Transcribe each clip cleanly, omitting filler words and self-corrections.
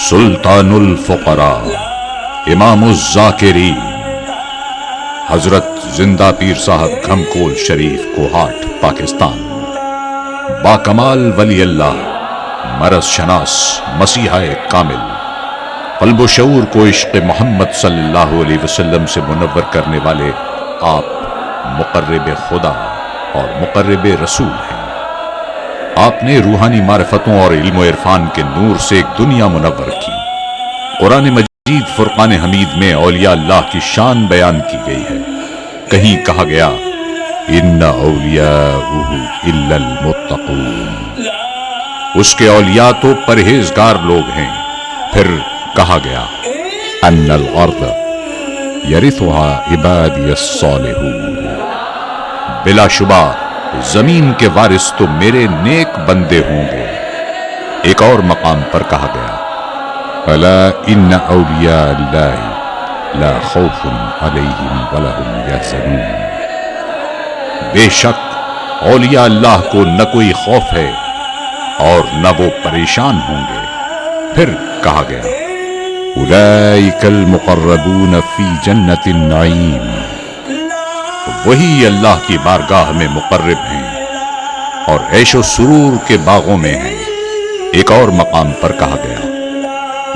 सुल्तानुल फुकरा इमामुज़ ज़ाकिरीन हजरत जिंदा पीर साहब घमकोल शरीफ कोहाट पाकिस्तान। बाकमाल वली अल्लाह मरज शनास मसीहा कामिल क़ल्ब शऊर को इश्क़ मोहम्मद सल्लल्लाहु अलैहि वसल्लम से मुनव्वर करने वाले आप मुक़र्रिब खुदा और मुक़र्रिब रसूल हैं। आपने रूहानी मारिफतों और इल्म इरफान के नूर से एक दुनिया मुनव्वर की। कुरान मजीद फुरक़ान हमीद में औलिया अल्लाह की शान बयान की गई है। कहीं कहा गया इन्ना औलियाउहु इल्लल मुत्तक़ून, उसके औलिया तो परहेजगार लोग हैं। फिर कहा गया अन्नल अर्द यरिथुहा इबादियस सालिहून, बिलाशुबा जमीन के वारिस तो मेरे नेक बंदे होंगे। एक और मकाम पर कहा गया अला इन्ना औलिया अल्लाह ला खौफुन अलैहिम वला हुम यहज़नून, बेशक औलिया अल्लाह को न कोई खौफ है और न वो परेशान होंगे। फिर कहा गया उलाइकल मुक़र्रबून फी जन्नतिन नईम, वही अल्लाह की बारगाह में मुक़र्रब हैं और ऐशो सुरूर के बागों में हैं। एक और मकाम पर कहा गया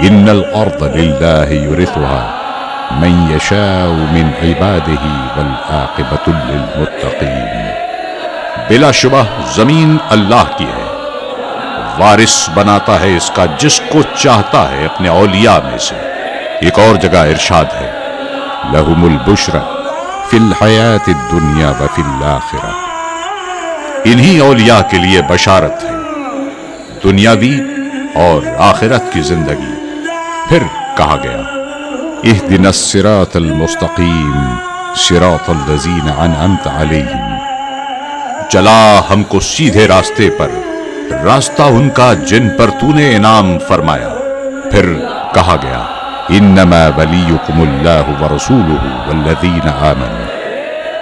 इन्नल अर्द लिल्लाहि युरिथुहा मन यशाउ मिन इबादिही वल आक़िबतु लिल मुत्तक़ीन, बिलाशुबा जमीन अल्लाह की है, वारिस बनाता है इसका जिसको चाहता है अपने औलिया में से। एक और जगह इरशाद है लहुमुल बुशरा फिल हयातिद दुनिया व फिल आखिरा, इन्हीं औलिया के लिए बशारत है दुनियावी और आखिरत की जिंदगी। फिर कहा गया इहदिनस सिरातल मुस्तकीम सिरातल लज़ीना अनअमत अलैहिम, चला हमको सीधे रास्ते पर, रास्ता उनका जिन पर तूने इनाम फरमाया। फिर कहा गया इन्नमा वलियुकुमुल्लाहु व रसूलुहु वल्लज़ीना आमनू,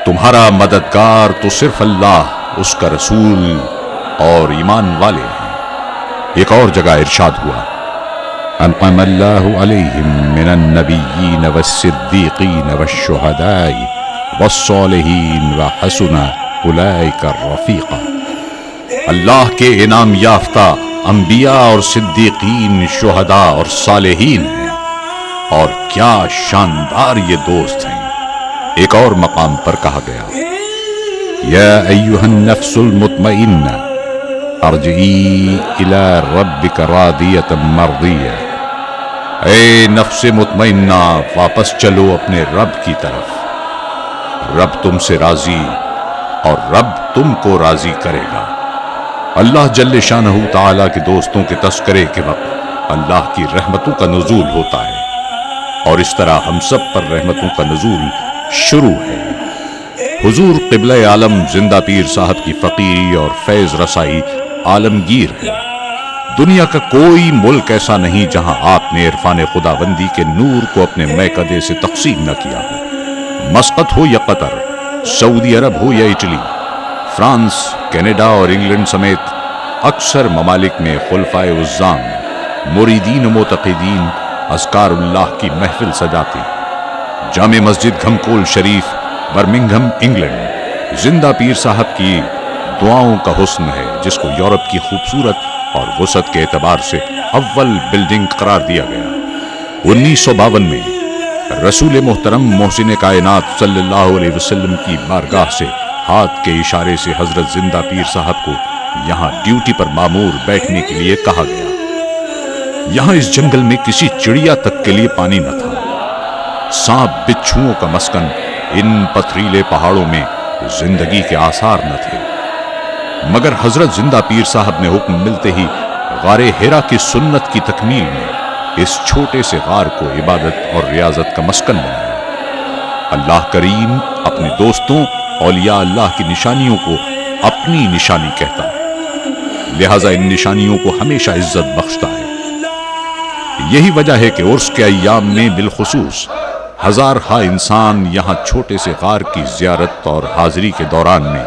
तुम्हारा मददगार तो सिर्फ अल्लाह, उसका रसूल और ईमान वाले हैं। एक और जगह इरशाद हुआ अनअमल्लाहु अलैहिम मिनन नबिय्यीन वस्सिद्दीक़ीन वश्शुहदाई वस्सालिहीन व हसुना उलाइका रफ़ीक़ा, अल्लाह के इनाम याफ्ता अंबिया और सिद्दीकीन, शुहदा और सालेहीन हैं, और क्या शानदार ये दोस्त हैं। एक और मकाम पर कहा गया या अय्युहन नफ्सुल मुतमइन्ना अर्जिई इला रब्बिका रादियतम मर्दिया, ए नफ्स मुतमइन्ना वापस चलो अपने रब की तरफ, रब तुमसे राजी और रब तुमको राजी करेगा। अल्लाह जल्ले शानहू ताला के दोस्तों के तस्करे के वक्त अल्लाह की रहमतों का नुज़ूल होता है और इस तरह हम सब पर रहमतों का नुज़ूल शुरू है। हुजूर क़िबला आलम जिंदा पीर साहब की फ़कीरी और फैज़ रसाई आलमगीर है। दुनिया का कोई मुल्क ऐसा नहीं जहां आपने इरफान खुदाबंदी के नूर को अपने मैकदे से तक़सीम न किया हो। मस्कत हो या कतर, सऊदी अरब हो या इटली, फ्रांस, कनाडा और इंग्लैंड समेत अक्सर ममालिक में खुलफाए उज़्ज़ाम, मुरीदीन मोतक़ीदीन अज़कारुल्लाह की महफिल सजाती। जामे मस्जिद घमकोल शरीफ बर्मिंघम इंग्लैंड जिंदा पीर साहब की दुआओं का हुस्न है, जिसको यूरोप की खूबसूरत और वसअत के एतबार से अव्वल बिल्डिंग करार दिया गया। 1952 में रसूल मोहतरम मोहसिन कायनात सल्लल्लाहु अलैहि वसल्लम की बारगाह से हाथ के इशारे से हजरत जिंदा पीर साहब को यहाँ ड्यूटी पर मामूर बैठने के लिए कहा गया। यहाँ इस जंगल में किसी चिड़िया तक के लिए पानी न था। सांप बिच्छुओं का मस्कन इन पथरीले पहाड़ों में जिंदगी के आसार न थे, मगर हजरत जिंदा पीर साहब ने हुक्म मिलते ही गारे हिरा की सुन्नत की तकमील में इस छोटे से गार को इबादत और रियाजत का मस्कन बनाया। अल्लाह करीम अपने दोस्तों औलिया अल्लाह की निशानियों को अपनी निशानी कहता है, लिहाजा इन निशानियों को हमेशा इज्जत बख्शता है। यही वजह है कि उर्स के अय्याम में बिलखुसूस हजार खा इंसान यहाँ छोटे से गार की ज़ियारत और हाजिरी के दौरान में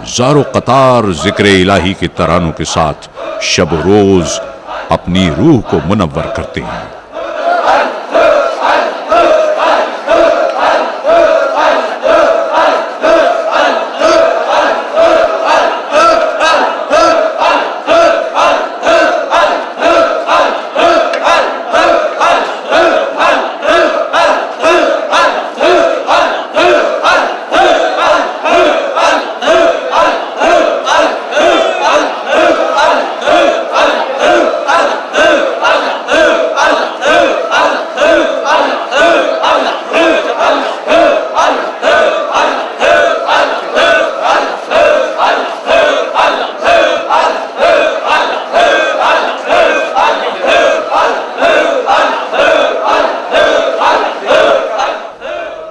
ज़ारो कतार ज़िक्र इलाही के तरानों के साथ शब रोज़ अपनी रूह को मुनव्वर करते हैं।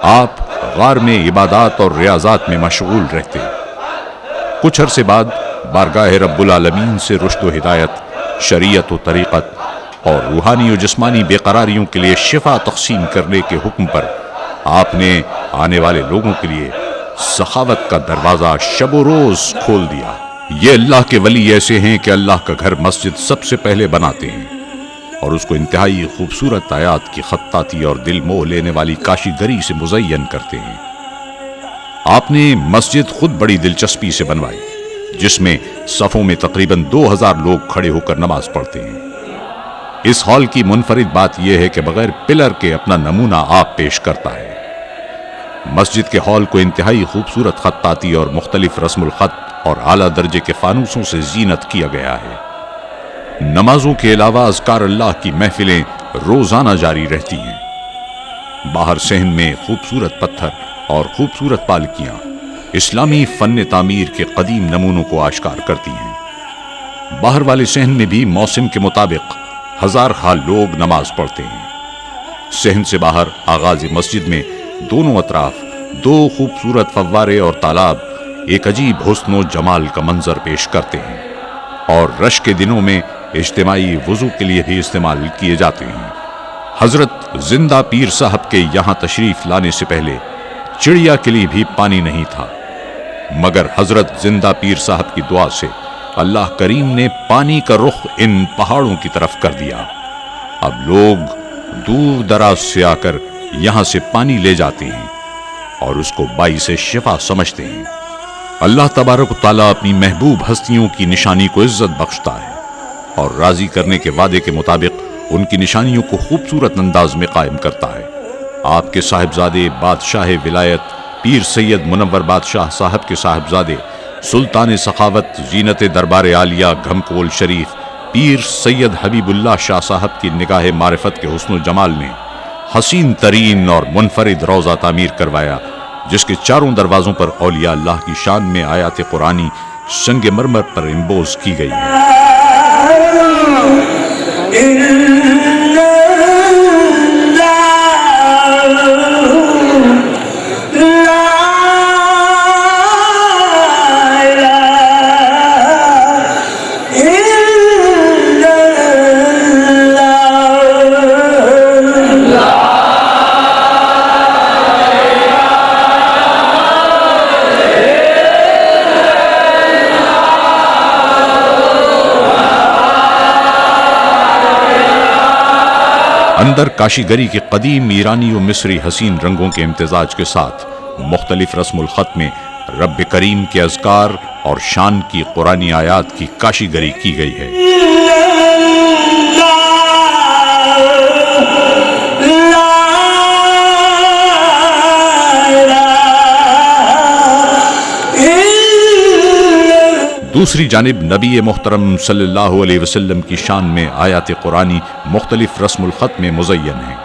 आप गार में इबादत और रियाजात में मशगूल रहते। कुछ अरसे बाद बारगाह रब्बुल आलमीन से रुश्द व हिदायत, शरीयत व तरीक़त और रूहानी और जिस्मानी बेकरारियों के लिए शिफा तक़सीम करने के हुक्म पर आपने आने वाले लोगों के लिए सखावत का दरवाज़ा शब रोज़ खोल दिया। ये अल्लाह के वली ऐसे हैं कि अल्लाह का घर मस्जिद सबसे पहले बनाते हैं और उसको इंतहाई खूबसूरत आयात की खत्ताती और दिल मोह लेने वाली काशीगरी से मुज़य्यन करते हैं। आपने मस्जिद खुद बड़ी दिलचस्पी से बनवाई, जिसमें सफ़ों में तकरीबन 2000 लोग खड़े होकर नमाज पढ़ते हैं। इस हॉल की मुनफरिद बात यह है कि बगैर पिलर के अपना नमूना आप पेश करता है। मस्जिद के हॉल को इंतहाई खूबसूरत खत्ताती और मुख्तलिफ रस्मुल खत और आला दर्जे के फानूसों से जीनत किया गया है। नमाजों के अलावा अज़कार अल्लाह की महफिलें रोजाना जारी रहती हैं। बाहर सहन में खूबसूरत पत्थर और खूबसूरत पालकियां इस्लामी फन तामीर के कदीम नमूनों को आश्कार करती हैं। बाहर वाले सहन में भी मौसम के मुताबिक हजार खाल लोग नमाज पढ़ते हैं। सहन से बाहर आगाज मस्जिद में दोनों अतराफ 2 खूबसूरत फव्वारे और तालाब एक अजीब हुस्न व जमाल का मंजर पेश करते हैं और रश के दिनों में इज्तिमाई वुजू के लिए भी इस्तेमाल किए जाते हैं। हजरत जिंदा पीर साहब के यहाँ तशरीफ लाने से पहले चिड़िया के लिए भी पानी नहीं था, मगर हजरत जिंदा पीर साहब की दुआ से अल्लाह करीम ने पानी का रुख इन पहाड़ों की तरफ कर दिया। अब लोग दूर दराज से आकर यहाँ से पानी ले जाते हैं और उसको बाई से शिफा समझते हैं। अल्लाह तबारक व तआला अपनी महबूब हस्तियों की निशानी को इज्जत बख्शता है और राजी करने के वादे के मुताबिक उनकी निशानियों को खूबसूरत अंदाज में कायम करता है। आपके साहिबजादे बादशाह विलायत पीर सैयद मुनव्वर बादशाह साहब के साहिबजादे सुल्तान सखावत जीनत दरबार आलिया घमकोल शरीफ पीर सैयद हबीबुल्लाह शाह साहब की निगाह मारिफत के हुस्न जमाल ने हसीन तरीन और मुनफरिद रोज़ा तामीर करवाया, जिसके चारों दरवाजों पर औलिया अल्लाह की शान में आयात कुरानी संगे मरमर पर इम्बोज की गई है। अंदर काशीगरी के कदीम ईरानी और मिस्री हसीन रंगों के इम्तिजाज के साथ मुख्तलिफ रस्मुल खत में रब करीम के अज़कार और शान की कुरानी आयात की काशीगरी की गई है। दूसरी जानिब नबी मोहतरम सल्लल्लाहु अलैहि वसल्लम की शान में आयात कुरानी मुख्तलिफ रस्मुल खत में मुज़य्यन है।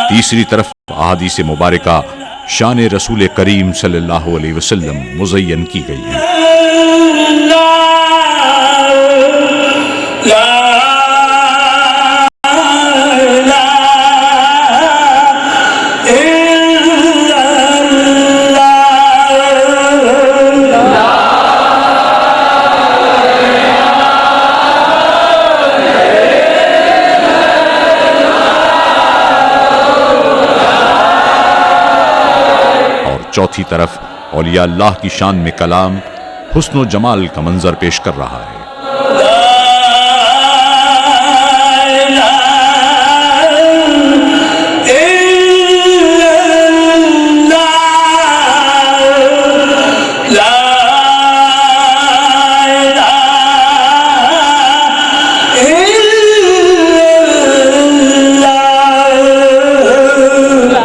तीसरी तरफ अहादीस मुबारका शान रसूल करीम सल्लल्लाहु अलैहि वसल्लम मुज़य्यन की गई है। चौथी तरफ औलिया अल्लाह की शान में कलाम हुस्न जमाल का मंजर पेश कर रहा है।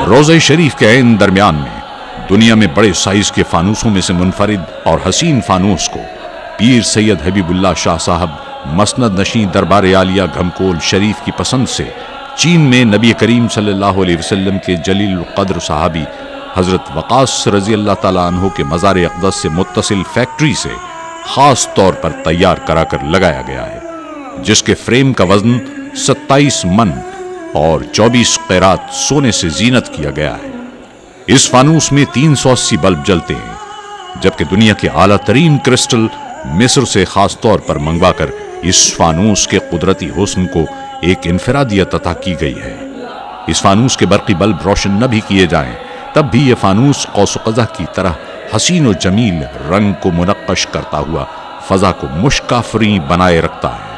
रोज़े शरीफ के ऐन दरमियान में दुनिया में बड़े साइज के फानूसों में से मुनफरिद और हसीन फानूस को पीर सैयद हबीबुल्लाह शाह साहब मसनद नशीं दरबार आलिया घमकोल शरीफ की पसंद से चीन में नबी करीम सल्लल्लाहु अलैहि वसल्लम के जलील कद्र सहाबी हजरत वकास रजी अल्लाह ताला अन्हो के मज़ार अक़दस से मुत्तसिल फैक्ट्री से खास तौर पर तैयार कराकर लगाया गया है, जिसके फ्रेम का वजन 27 मन और 24 कैरात सोने से जीनत किया गया है। इस फानूस में 380 बल्ब जलते हैं, जबकि दुनिया के आला तरीन क्रिस्टल मिस्र से खास तौर पर मंगवाकर इस फानूस के कुदरती हुस्न को एक इनफरादियत अता की गई है। इस फानूस के बरकी बल्ब रोशन न भी किए जाएं, तब भी यह फानूस कौस क़ज़ा की तरह हसीन और जमील रंग को मुनक्कश करता हुआ फजा को मुश्काफरी बनाए रखता है।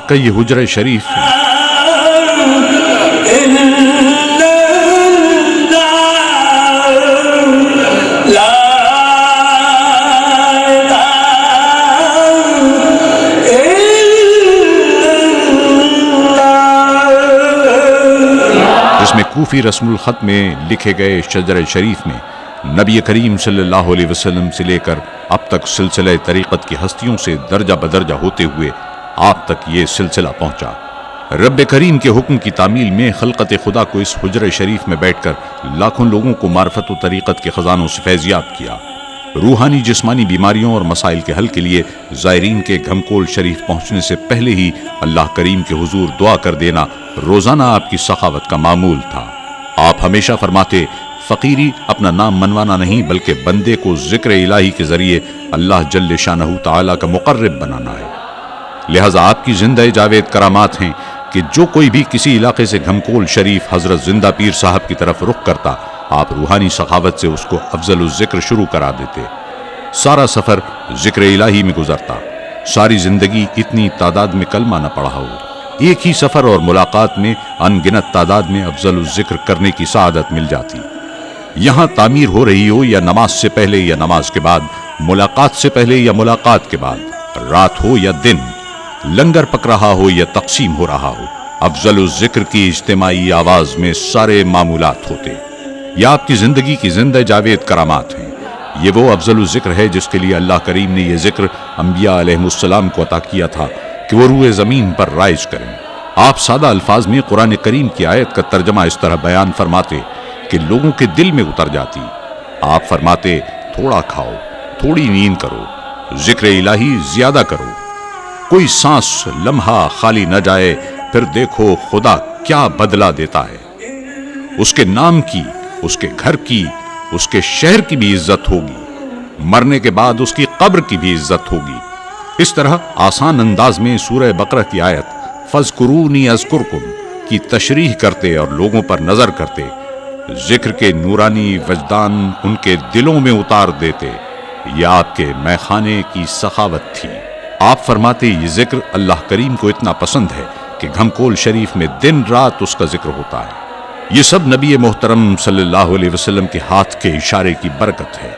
का ये हुजरा शरीफ है। जिसमें कूफी रस्मुल खत में लिखे गए शजर शरीफ में नबी करीम सल्लल्लाहु अलैहि वसल्लम से लेकर अब तक सिलसिला तरीक़त की हस्तियों से दर्जा बदर्जा होते हुए आप तक ये सिलसिला पहुंचा। रब करीम के हुक्म की तामील में खलकत खुदा को इस हुजर शरीफ में बैठकर लाखों लोगों को मार्फत व तरीक़त के ख़जानों से फैज़याब किया। रूहानी जिस्मानी बीमारियों और मसाइल के हल के लिए ज़ायरीन के घमकोल शरीफ पहुंचने से पहले ही अल्लाह करीम के हुजूर दुआ कर देना रोज़ाना आपकी सखावत का मामूल था। आप हमेशा फरमाते, फ़कीरी अपना नाम मनवाना नहीं बल्कि बंदे को ज़िक्र इलाही के ज़रिए अल्लाह जल्ले शानहू ताला का मुक़र्रब बनाना है। लिहाजा आपकी ज़िंदा जावेद करामात हैं कि जो कोई भी किसी इलाके से घमकोल शरीफ हज़रत जिंदा पीर साहब की तरफ रुख करता, आप रूहानी सखावत से उसको अफजल ज़िक्र शुरू करा देते। सारा सफ़र ज़िक्र इलाही में गुजरता। सारी ज़िंदगी इतनी तादाद में कलमा न पढ़ा हो। एक ही सफ़र और मुलाकात में अनगिनत तादाद में अफजल ज़िक्र करने की सआदत मिल जाती। यहाँ तामीर हो रही हो या नमाज से पहले या नमाज के बाद, मुलाकात से पहले या मुलाकात के बाद, रात हो या दिन, लंगर पक रहा हो या तकसीम हो रहा हो, अफजल ज़िक्र की इज्तिमाई आवाज़ में सारे मामूलात होते। यह आपकी ज़िंदगी की जिंदा जावेद करामात हैं। ये वो अफजल ज़िक्र है जिसके लिए अल्लाह करीम ने यह ज़िक्र अंबिया अलैहिमुस्सलाम को अता किया था कि वो रूए ज़मीन पर राइज करें। आप सादा अल्फाज में कुरान करीम की आयत का तर्जमा इस तरह बयान फरमाते कि लोगों के दिल में उतर जाती। आप फरमाते, थोड़ा खाओ, थोड़ी नींद करो, ज़िक्र इलाही ज्यादा करो, कोई सांस लम्हा खाली न जाए, फिर देखो खुदा क्या बदला देता है। उसके नाम की, उसके घर की, उसके शहर की भी इज्जत होगी, मरने के बाद उसकी कब्र की भी इज्जत होगी। इस तरह आसान अंदाज में सूरह बकरा की आयत फज़कुरूनी अज़कुरकुम की तशरीह करते और लोगों पर नजर करते जिक्र के नूरानी वजदान उनके दिलों में उतार देते। यह आपके मैखाने की सखावत थी। आप फरमाते, ये जिक्र अल्लाह करीम को इतना पसंद है कि घमकोल शरीफ में दिन रात उसका जिक्र होता है। ये सब नबी मोहतरम सल्लल्लाहु अलैहि वसल्लम के हाथ के इशारे की बरकत है।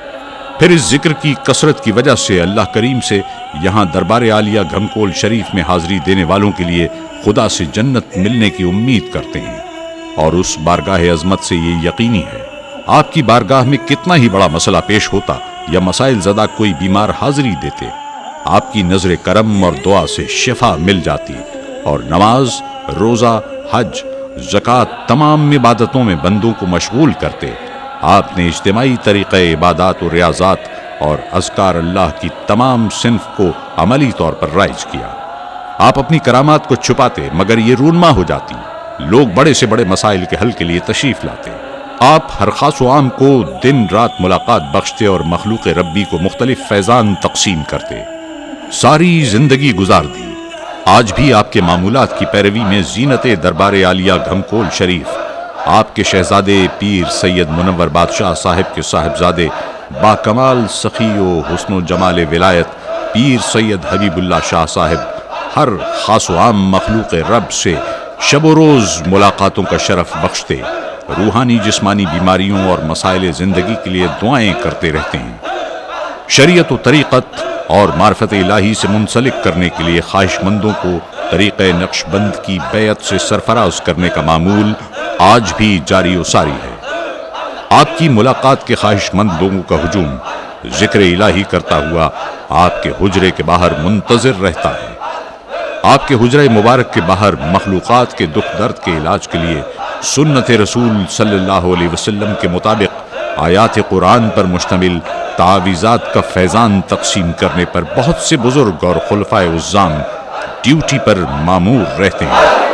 फिर इस जिक्र की कसरत की वजह से अल्लाह करीम से यहाँ दरबार आलिया घमकोल शरीफ में हाजिरी देने वालों के लिए खुदा से जन्नत मिलने की उम्मीद करते हैं। और उस बारगाह अजमत से ये यकीनी है, आपकी बारगाह में कितना ही बड़ा मसला पेश होता या मसाइल ज़दा कोई बीमार हाजिरी देते, आपकी नजर करम और दुआ से शिफा मिल जाती और नमाज, रोज़ा, हज, ज़कात तमाम इबादतों में बंदों को मशगूल करते। आपने इज्तिमाई तरीक़े इबादत और रियाज़ात और अज़कार अल्लाह की तमाम सिन्फ को अमली तौर पर राइज किया। आप अपनी करामात को छुपाते मगर ये रूनमा हो जाती। लोग बड़े से बड़े मसाइल के हल के लिए तशरीफ लाते। आप हर खास व आम को दिन रात मुलाकात बख्शते और मखलूक रब्बी को मुख्तलिफ फैज़ान तकसीम करते। सारी जिंदगी गुजार दी। आज भी आपके मामूलात की पैरवी में जीनत दरबार आलिया घमकोल शरीफ, आपके शहजादे पीर सैयद मुनव्वर बादशाह साहिब के साहिबजादे बाकमाल सखी व हुस्न जमाल विलायत पीर सैयद हबीबुल्लाह शाह साहिब हर खास व आम मखलूक रब से शब रोज़ मुलाकातों का शरफ बख्शते, रूहानी जिस्मानी बीमारियों और मसाइल ज़िंदगी के लिए दुआएं करते रहते हैं। शरीयत व तरीक़त और मार्फत इलाही से मुंसलिक करने के लिए ख्वाहिशमंदों को तरीक़े नक्शबंद की बैत से सरफराज करने का मामूल आज भी जारी व सारी है। आपकी मुलाकात के ख्वाहिशमंद लोगों का हुजूम जिक्र इलाही करता हुआ आपके हुजरे के बाहर मुंतज़िर रहता है। आपके हुजरे मुबारक के बाहर मखलूक़ात के दुख दर्द के इलाज के लिए सुन्नत रसूल सल्लल्लाहु अलैहि वसल्लम के मुताबिक आयात कुरान पर मुश्तमिल तावीज़ात का फैज़ान तकसीम करने पर बहुत से बुजुर्ग और खुलफाए उज़्ज़ाम ड्यूटी पर मामूर रहते हैं।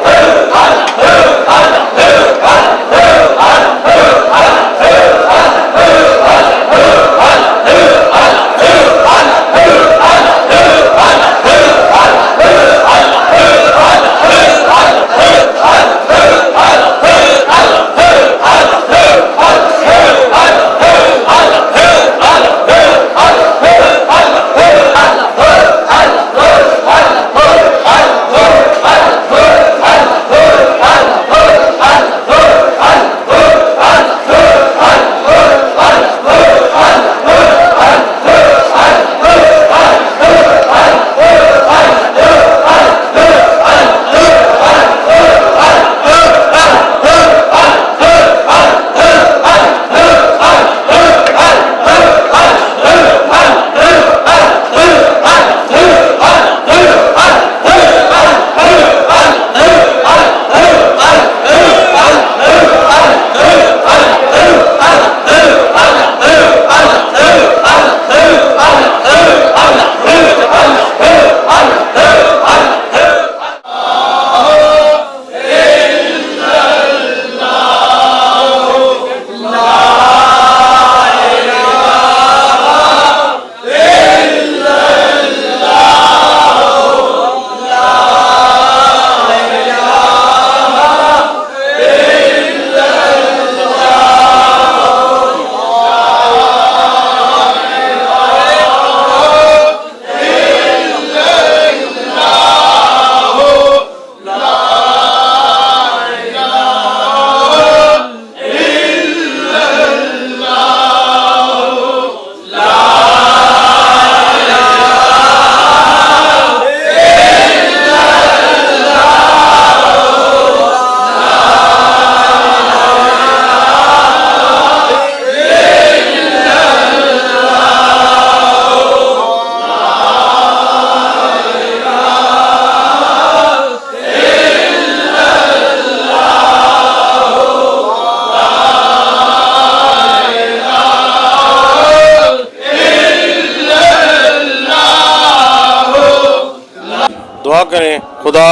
दुआ करें खुदा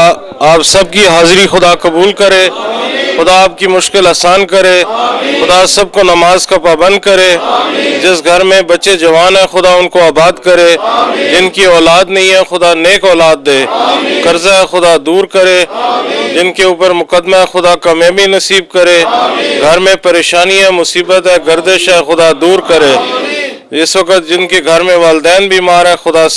आप सबकी हाजिरी खुदा कबूल करे, खुदा आपकी मुश्किल आसान करे, खुदा सबको नमाज का पाबंद करे। जिस घर में बच्चे जवान है खुदा उनको आबाद करे, जिनकी औलाद नहीं है खुदा नेक औलाद दे, कर्जा है खुदा दूर करे, जिनके ऊपर मुकदमा है खुदा कामयाबी नसीब करे, घर में परेशानी है मुसीबत है गर्दिश है खुदा दूर करे। इस वक्त जिनके घर में वालिदैन बीमार है खुदा